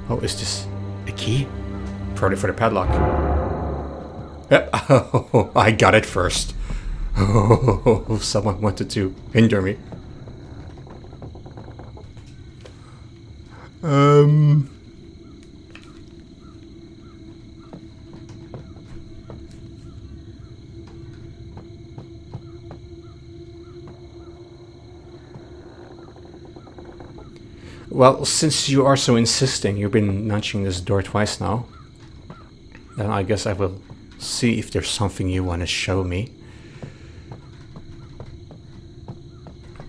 Oh, is this a key? Probably for the padlock. Yep. Oh, I got it first. Oh, someone wanted to hinder me. Well, since you are so insisting, you've been nudging this door twice now, then I guess I will see if there's something you want to show me.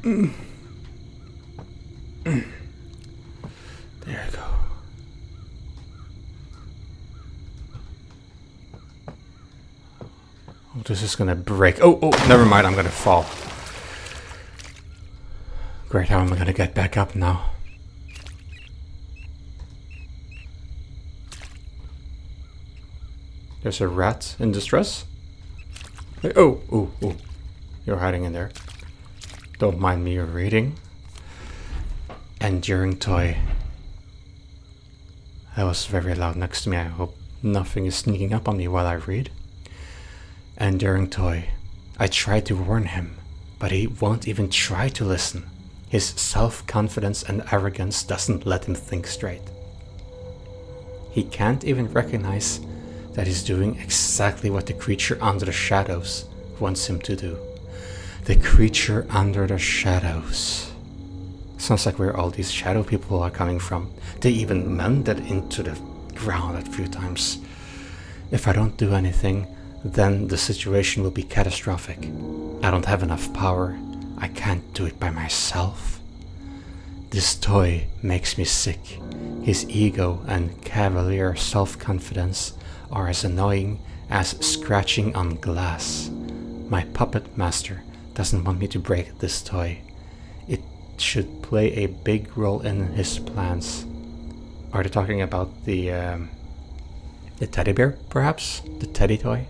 There you go. Oh, this is gonna break. Oh, never mind, I'm gonna fall. Great, how am I gonna get back up now? There's a rat in distress. Oh. You're hiding in there. Don't mind me reading. Enduring toy. That was very loud next to me. I hope nothing is sneaking up on me while I read. Enduring toy. I tried to warn him, but he won't even try to listen. His self-confidence and arrogance doesn't let him think straight. He can't even recognize that he's doing exactly what the creature under the shadows wants him to do. The creature under the shadows. Sounds like where all these shadow people are coming from. They even mended into the ground a few times. If I don't do anything, then the situation will be catastrophic. I don't have enough power. I can't do it by myself. This toy makes me sick. His ego and cavalier self-confidence are as annoying as scratching on glass. My puppet master doesn't want me to break this toy. It should play a big role in his plans. Are they talking about the teddy bear, perhaps? The teddy toy?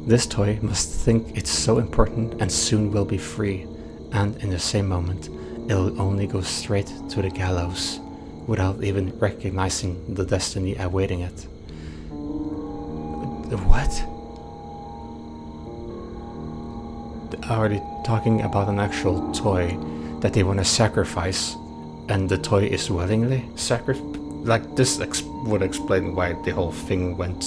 This toy must think it's so important and soon will be free, and in the same moment, it'll only go straight to the gallows, without even recognizing the destiny awaiting it. What? Are they talking about an actual toy that they want to sacrifice, and the toy is willingly sacrificed? Like, this would explain why the whole thing went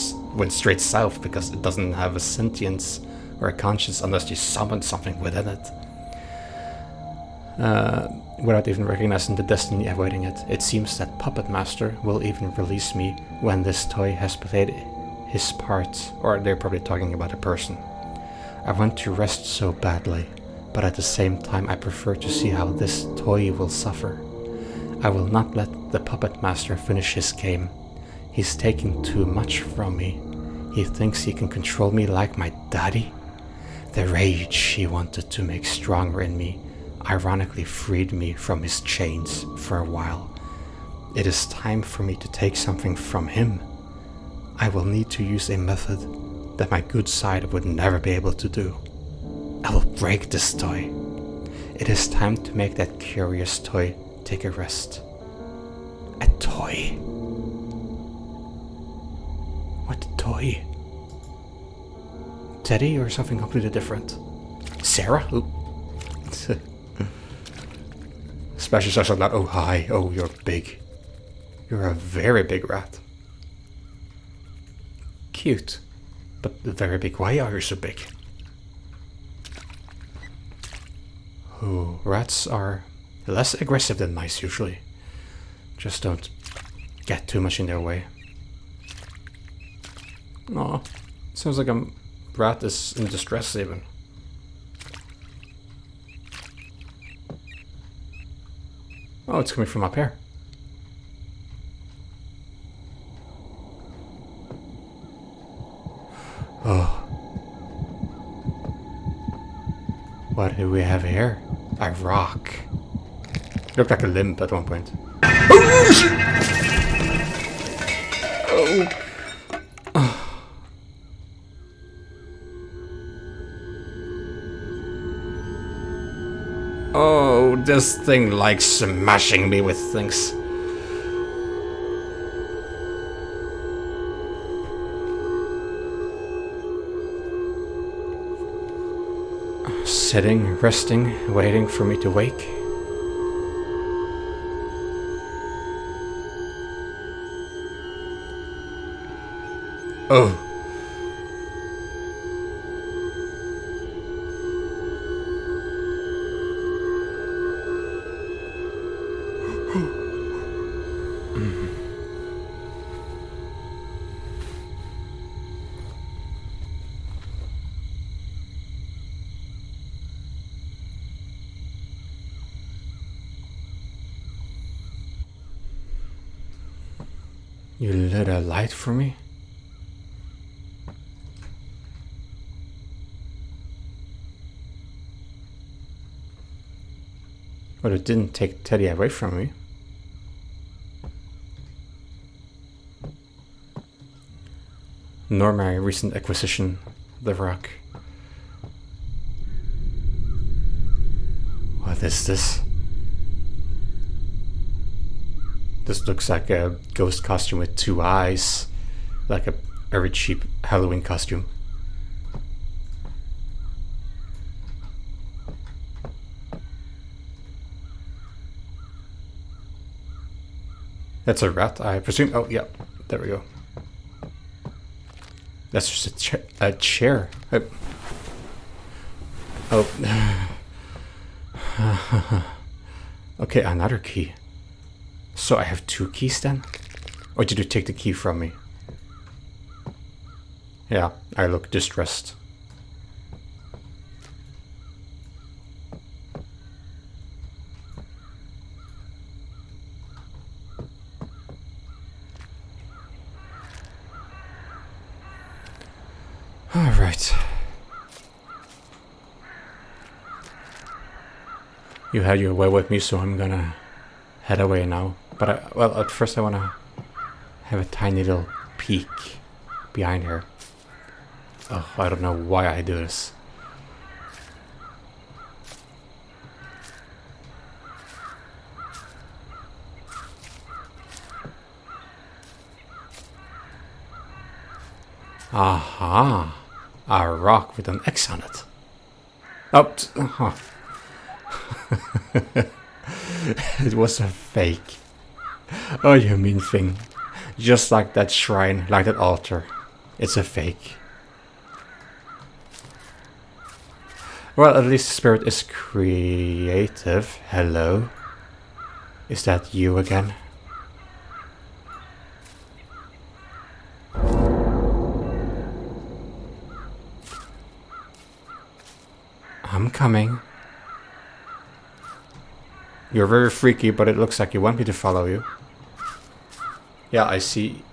straight south, because it doesn't have a sentience or a conscience unless you summon something within it. Without even recognizing the destiny awaiting it. It seems that Puppet Master will even release me when this toy has played his part, or they're probably talking about a person. I want to rest so badly, but at the same time I prefer to see how this toy will suffer. I will not let the Puppet Master finish his game. He's taking too much from me. He thinks he can control me like my daddy. The rage he wanted to make stronger in me ironically freed me from his chains for a while. It is time for me to take something from him. I will need to use a method that my good side would never be able to do. I will break this toy. It is time to make that curious toy take a rest. A toy? What toy? Teddy or something completely different? Sarah? Ooh. Especially such a lot. Oh, hi. Oh, you're big. You're a very big rat. Cute. But very big. Why are you so big? Oh, rats are less aggressive than mice usually. Just don't get too much in their way. Aw, sounds like a rat is in distress even. Oh, it's coming from up here. Oh. What do we have here? A rock. It looked like a limb at one point. Oh. Oh, this thing likes smashing me with things. sitting, resting, waiting for me to wake. Oh. You lit a light for me? But it didn't take Teddy away from me. Nor my recent acquisition, the rock. What is this? This looks like a ghost costume with 2 eyes. Like a very cheap Halloween costume. That's a rat, I presume. Oh, yeah. There we go. That's just a chair. Oh. Okay, another key. So I have 2 keys then? Or did you take the key from me? Yeah, I look distressed. Alright. You had your way with me, so I'm gonna head away now. But well, at first I wanna have a tiny little peek behind her. Oh, I don't know why I do this. Aha! A rock with an X on it. Oh, it was a fake. Oh, you mean thing. Just like that shrine, like that altar. It's a fake. Well, at least the spirit is creative. Hello? Is that you again? I'm coming. You're very freaky, but it looks like you want me to follow you. Yeah, I see.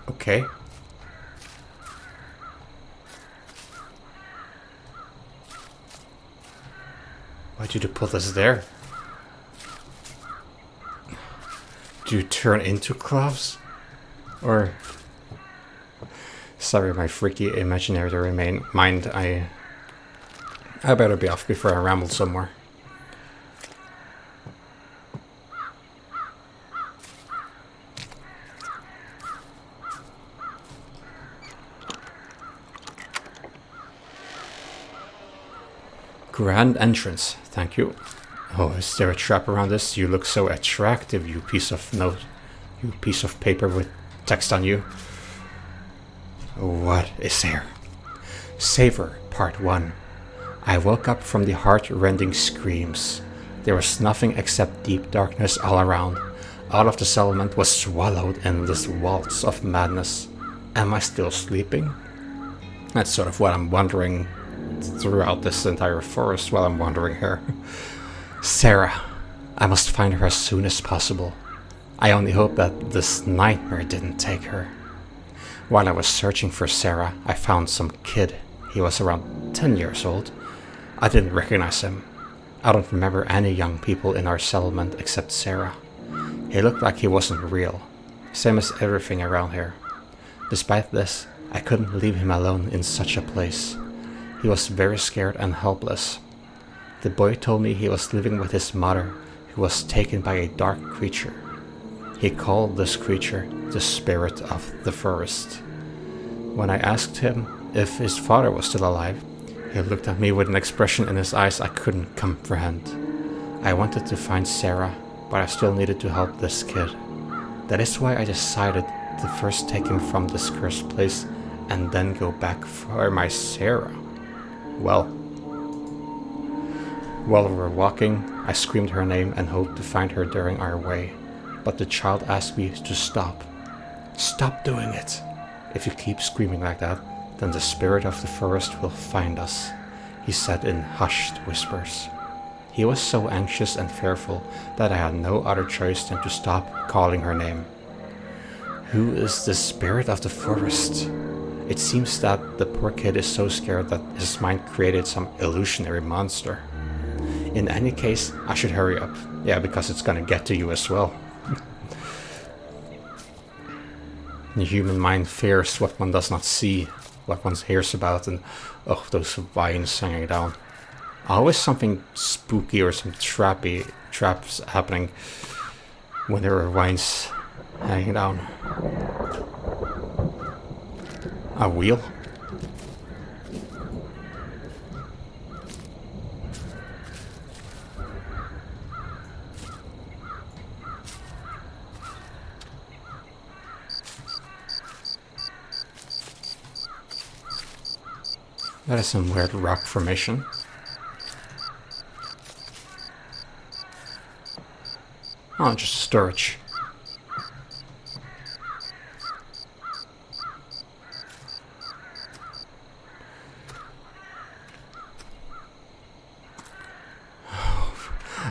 Okay. Why'd you put us there? Do you turn into cloves? Or... Sorry, my freaky imaginary mind. I better be off before I ramble somewhere. Grand entrance, thank you. Oh, is there a trap around this? You look so attractive, you piece of paper with text on you. What is there? Savor, Part 1. I woke up from the heart-rending screams. There was nothing except deep darkness all around. All of the settlement was swallowed in this waltz of madness. Am I still sleeping? That's sort of what I'm wondering throughout this entire forest while I'm wandering here. Sarah. I must find her as soon as possible. I only hope that this nightmare didn't take her. While I was searching for Sarah, I found some kid. He was around 10 years old. I didn't recognize him. I don't remember any young people in our settlement except Sarah. He looked like he wasn't real. Same as everything around here. Despite this, I couldn't leave him alone in such a place. He was very scared and helpless. The boy told me he was living with his mother, who was taken by a dark creature. He called this creature the spirit of the forest. When I asked him if his father was still alive, He looked at me with an expression in his eyes I couldn't comprehend. I wanted to find Sarah, but I still needed to help this kid. That is why I decided to first take him from this cursed place and then go back for my Sarah. Well, while we were walking, I screamed her name and hoped to find her during our way, but the child asked me to stop. Stop doing it. If you keep screaming like that, then the spirit of the forest will find us, he said in hushed whispers. He was so anxious and fearful that I had no other choice than to stop calling her name. Who is the spirit of the forest? It seems that the poor kid is so scared that his mind created some illusionary monster. In any case, I should hurry up. Yeah, because it's gonna get to you as well. The human mind fears what one does not see, what one hears about, and oh, those vines hanging down. Always something spooky or some traps happening when there are vines hanging down. A wheel? That is some weird rock formation. Oh, just storage.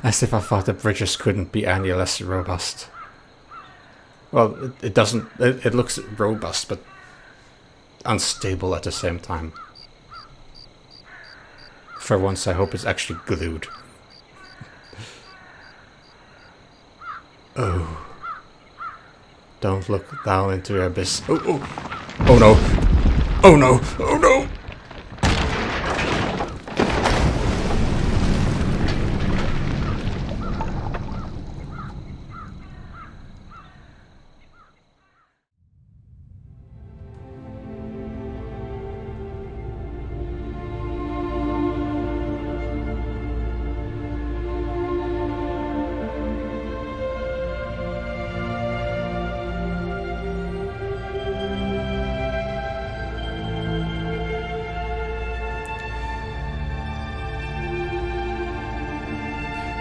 As if I thought the bridges couldn't be any less robust. Well, it doesn't. It looks robust, but unstable at the same time. For once, I hope it's actually glued. Oh. Don't look down into the abyss. Oh, oh. Oh no. Oh no. Oh no.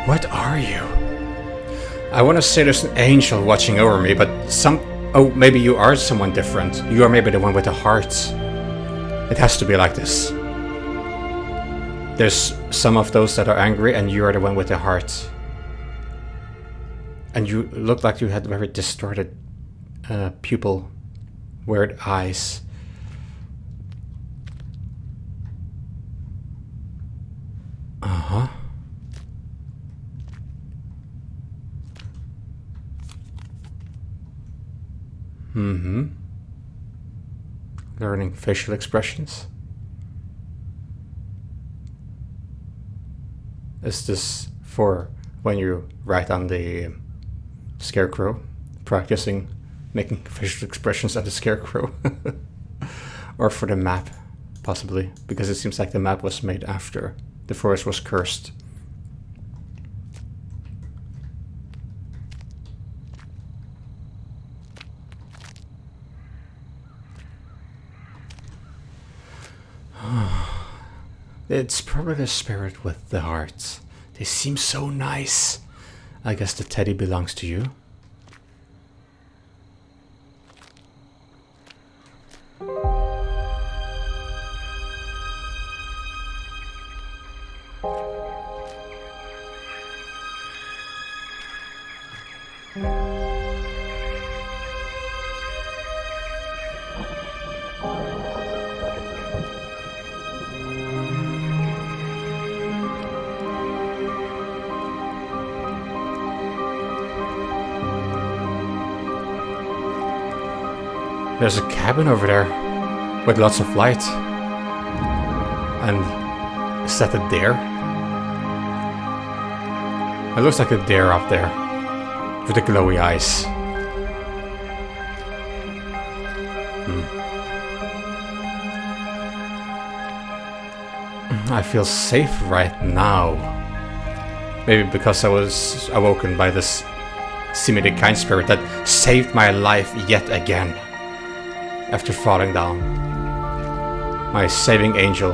What are you? I want to say there's an angel watching over me, but oh, maybe you are someone different. You are maybe the one with the heart. It has to be like this. There's some of those that are angry, and you are the one with the heart. And you look like you had very distorted pupil, weird eyes. Uh-huh. Mm-hmm. Learning facial expressions. Is this for when you write on the scarecrow? Practicing making facial expressions at the scarecrow? Or for the map, possibly? Because it seems like the map was made after the forest was cursed. It's probably the spirit with the hearts. They seem so nice. I guess the teddy belongs to you. There's a cabin over there with lots of light. And is that a deer? It looks like a deer up there with the glowy eyes. I feel safe right now. Maybe because I was awoken by this seemingly kind spirit that saved my life yet again. After falling down. My saving angel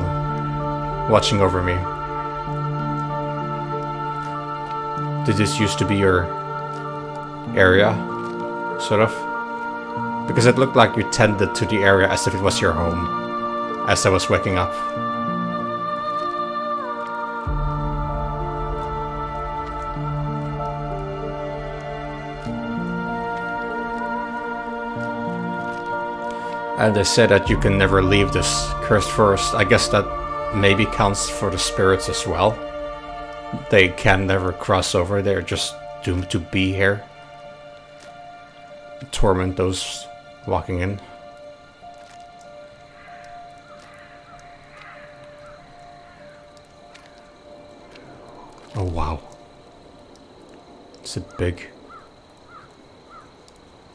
watching over me. Did this used to be your area? Sort of? Because it looked like you tended to the area as if it was your home. As I was waking up. And they said that you can never leave this cursed forest. I guess that maybe counts for the spirits as well. They can never cross over. They're just doomed to be here. Torment those walking in. Oh wow. It's a big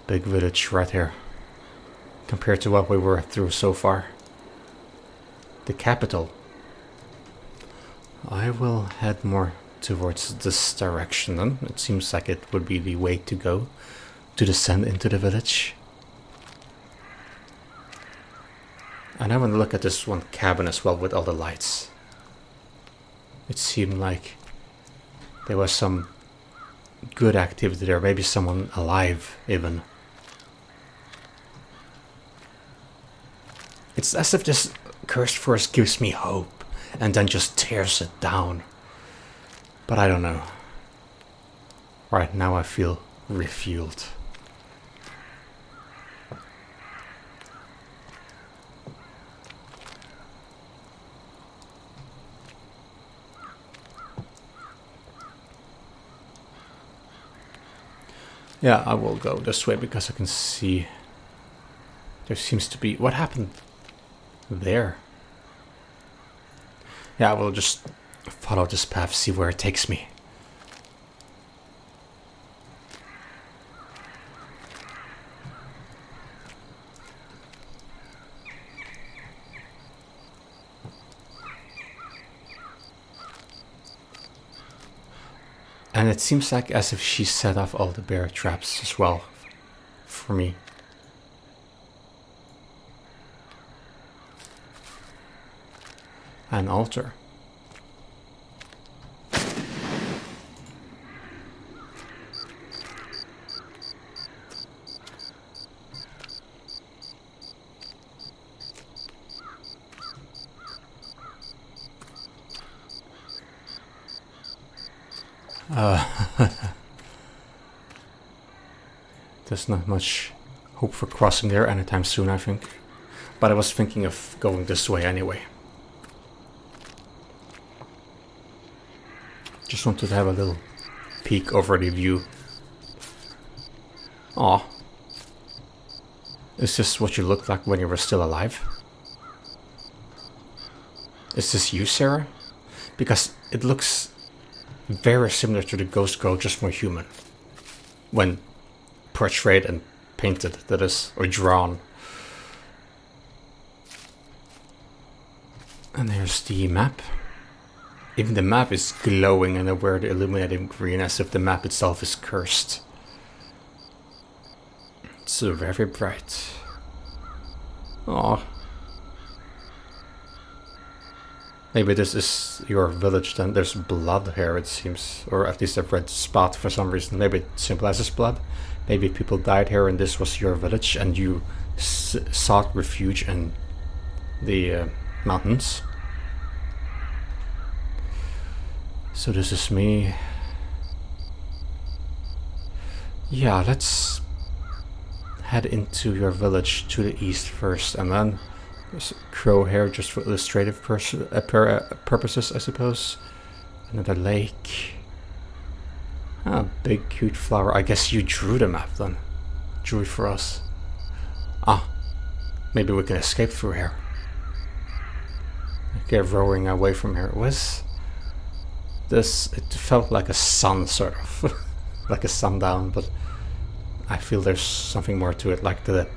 village right here. Compared to what we were through so far. The capital. I will head more towards this direction then. It seems like it would be the way to go to descend into the village. And I want to look at this one cabin as well with all the lights. It seemed like there was some good activity there, maybe someone alive even. It's as if this cursed forest gives me hope and then just tears it down. But I don't know. Right now I feel refueled. Yeah, I will go this way because I can see there seems to be... What happened there? Yeah, I will just follow this path, see where it takes me. And it seems like as if she set off all the bear traps as well for me. An altar. There's not much hope for crossing there anytime soon, I think. But I was thinking of going this way anyway. Just wanted to have a little peek over the view. Aw. Is this what you looked like when you were still alive? Is this you, Sarah? Because it looks very similar to the ghost girl, just more human. When portrayed and painted, that is, or drawn. And here's the map. Even the map is glowing in a weird illuminating green, as if the map itself is cursed. It's very bright. Aww. Maybe this is your village then. There's blood here, it seems. Or at least a red spot for some reason. Maybe it symbolizes blood. Maybe people died here and this was your village and you sought refuge in the mountains. So this is me. Yeah, let's head into your village to the east first, and then there's a crow here just for illustrative purposes, I suppose. Another lake. Ah, big cute flower. I guess you drew the map then. Drew it for us. Ah, maybe we can escape through here. Okay, rowing away from here. Was this? It felt like a sun, sort of, like a sundown, but I feel there's something more to it. Like the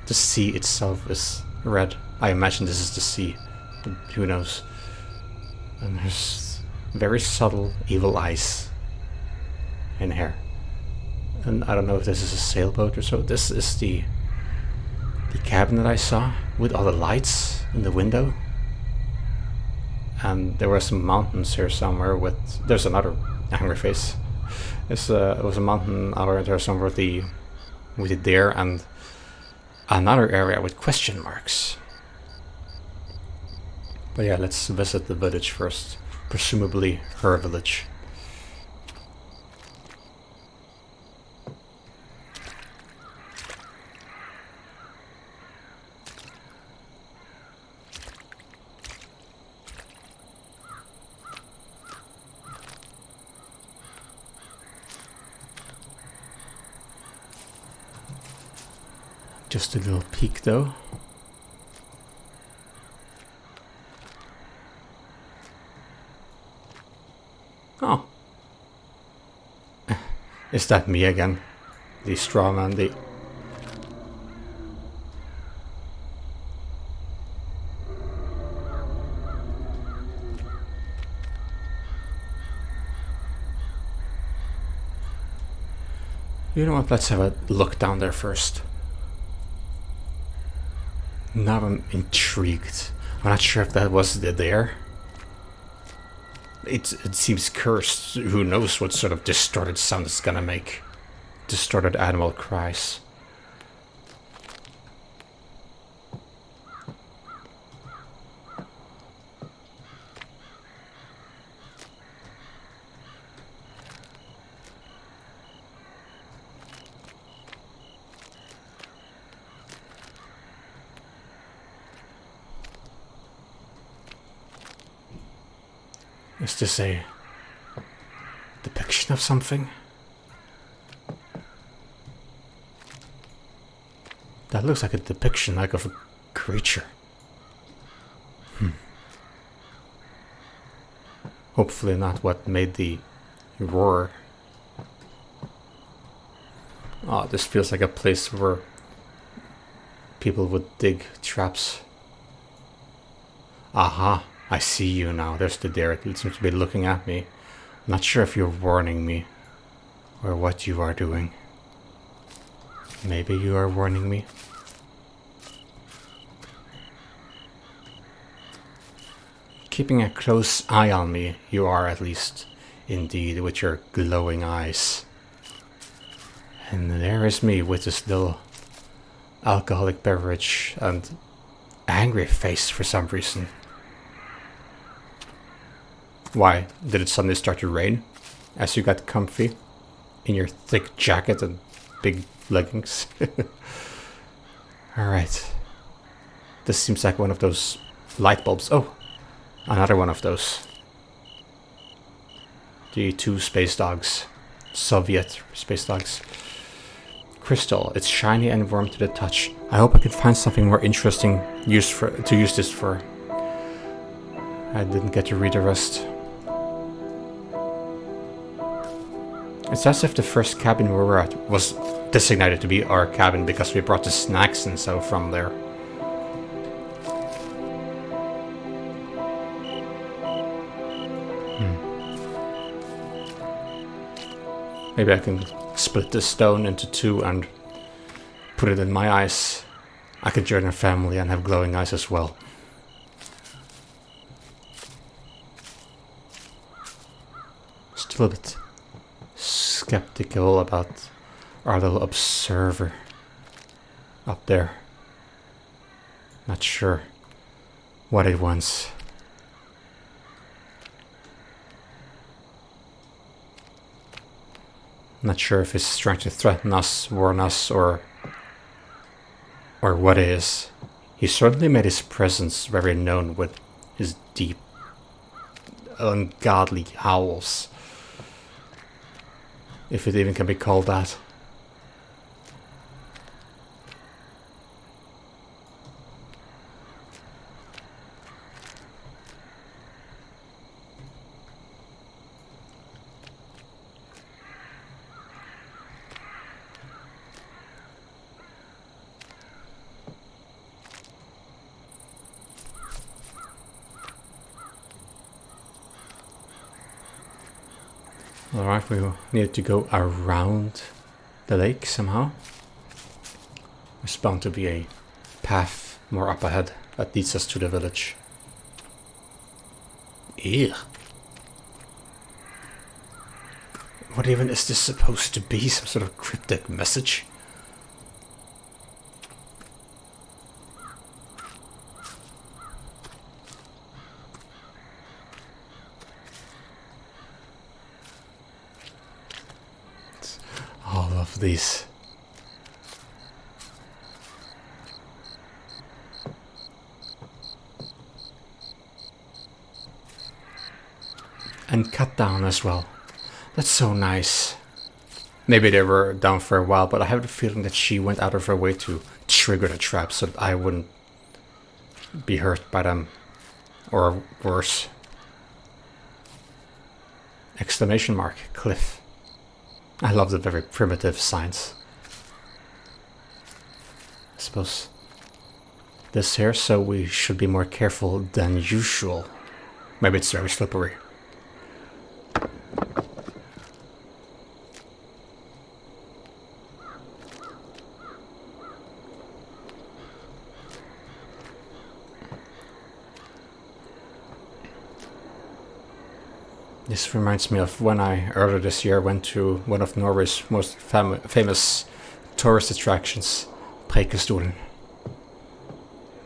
sea itself is red. I imagine this is the sea, but who knows? And there's very subtle evil eyes in here. And I don't know if this is a sailboat or so. This is the cabin that I saw with all the lights in the window. And there were some mountains here somewhere with... There's another angry face. It was a mountain out there somewhere with the deer and another area with question marks. But yeah, let's visit the village first. Presumably her village. Just a little peek though. Oh. Is that me again? The straw man, the... You know what, let's have a look down there first. Now I'm intrigued. I'm not sure if that was the deer. It seems cursed. Who knows what sort of distorted sound it's gonna make. Distorted animal cries. Is this a depiction of something? That looks like a depiction like of a creature. Hopefully not what made the roar. Oh, this feels like a place where people would dig traps. Aha. I see you now. There's the deer. It seems to be looking at me. I'm not sure if you're warning me or what you are doing. Maybe you are warning me. Keeping a close eye on me, you are at least, indeed, with your glowing eyes. And there is me with this little alcoholic beverage and angry face for some reason. Why? Did it suddenly start to rain as you got comfy in your thick jacket and big leggings? Alright. This seems like one of those light bulbs. Oh, another one of those. The two space dogs. Soviet space dogs. Crystal. It's shiny and warm to the touch. I hope I can find something more interesting to use this for. I didn't get to read the rest. It's as if the first cabin we were at was designated to be our cabin because we brought the snacks and so from there. Maybe I can split this stone into two and put it in my eyes. I could join our family and have glowing eyes as well. Still a bit skeptical about our little observer up there. Not sure what it wants. Not sure if it's trying to threaten us, warn us, or what it is. He certainly made his presence very known with his deep, ungodly howls. If it even can be called that. Alright, we need to go around the lake somehow. There's bound to be a path more up ahead that leads us to the village. Ew. What even is this supposed to be? Some sort of cryptic message? All of these. And cut down as well. That's so nice. Maybe they were down for a while, but I have the feeling that she went out of her way to trigger the trap so that I wouldn't be hurt by them. Or worse. Exclamation mark, cliff. I love the very primitive signs. I suppose this here, so we should be more careful than usual. Maybe it's very slippery. This reminds me of when I earlier this year went to one of Norway's most famous tourist attractions, Pike.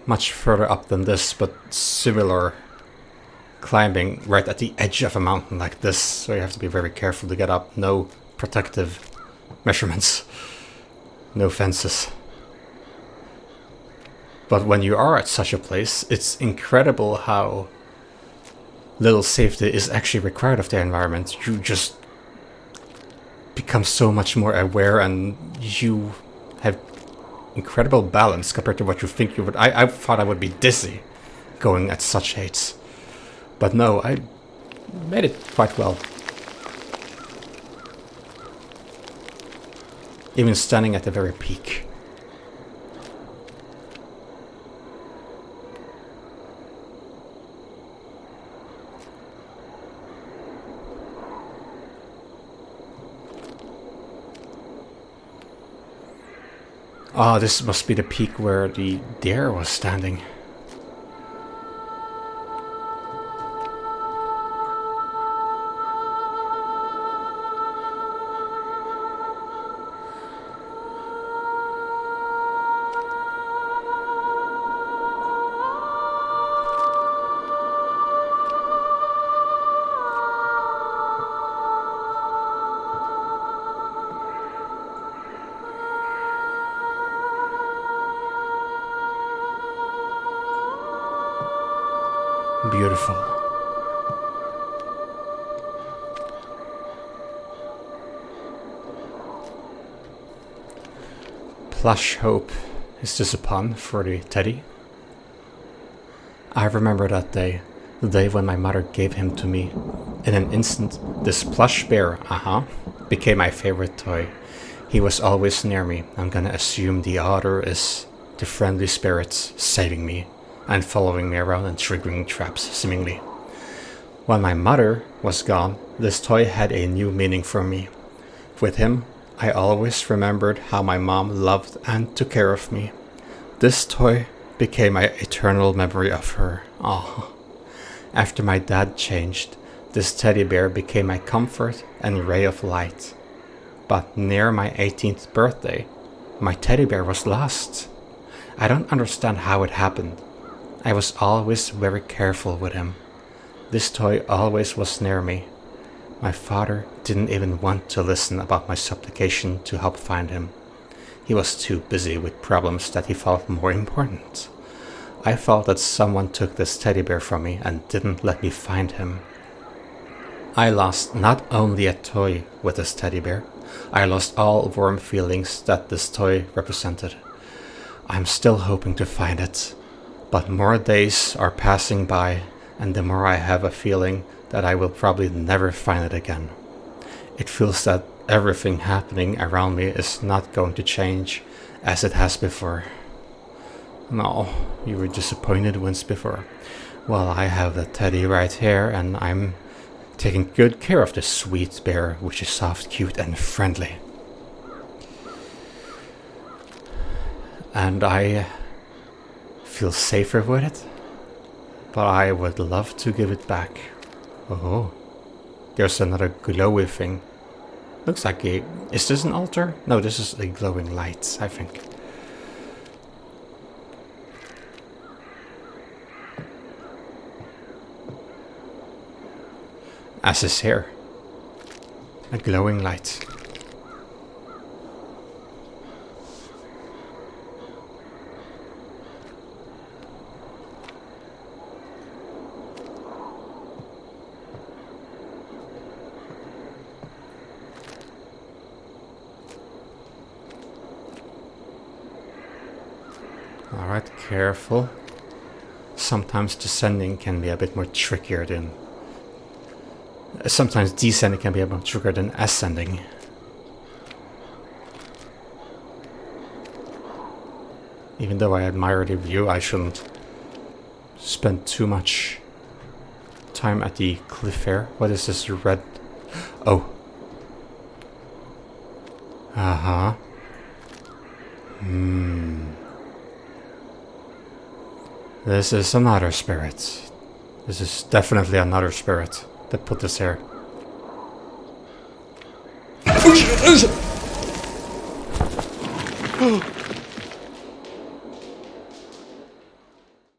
Much further up than this, but similar climbing right at the edge of a mountain like this, so you have to be very careful to get up. No protective measurements, no fences. But when you are at such a place, it's incredible how little safety is actually required of the environment. You just become so much more aware, and you have incredible balance compared to what you think you would. I thought I would be dizzy going at such heights, but no, I made it quite well. Even standing at the very peak. Ah, this must be the peak where the deer was standing. Beautiful. Plush hope. Is this a pun for the teddy? I remember that day, the day when my mother gave him to me. In an instant, this plush bear, became my favorite toy. He was always near me. I'm gonna assume the other is the friendly spirits saving me and following me around and triggering traps, seemingly. When my mother was gone, this toy had a new meaning for me. With him, I always remembered how my mom loved and took care of me. This toy became my eternal memory of her. Oh. After my dad changed, this teddy bear became my comfort and ray of light. But near my 18th birthday, my teddy bear was lost. I don't understand how it happened. I was always very careful with him. This toy always was near me. My father didn't even want to listen about my supplication to help find him. He was too busy with problems that he felt more important. I felt that someone took this teddy bear from me and didn't let me find him. I lost not only a toy with this teddy bear, I lost all warm feelings that this toy represented. I'm still hoping to find it. But more days are passing by, and the more I have a feeling that I will probably never find it again. It feels that everything happening around me is not going to change as it has before. No, you were disappointed once before. Well, I have the teddy right here, and I'm taking good care of the sweet bear, which is soft, cute, and friendly. And I feel safer with it, but I would love to give it back. Oh, there's another glowy thing. Looks like a... Is this an altar? No, this is a glowing light, I think. As is here. A glowing light. Alright, careful. Sometimes descending can be a bit more trickier than... Sometimes descending can be a bit trickier than ascending. Even though I admire the view, I shouldn't spend too much time at the cliff here. What is this red? Oh. Uh-huh. This is another spirit. This is definitely another spirit that put this here.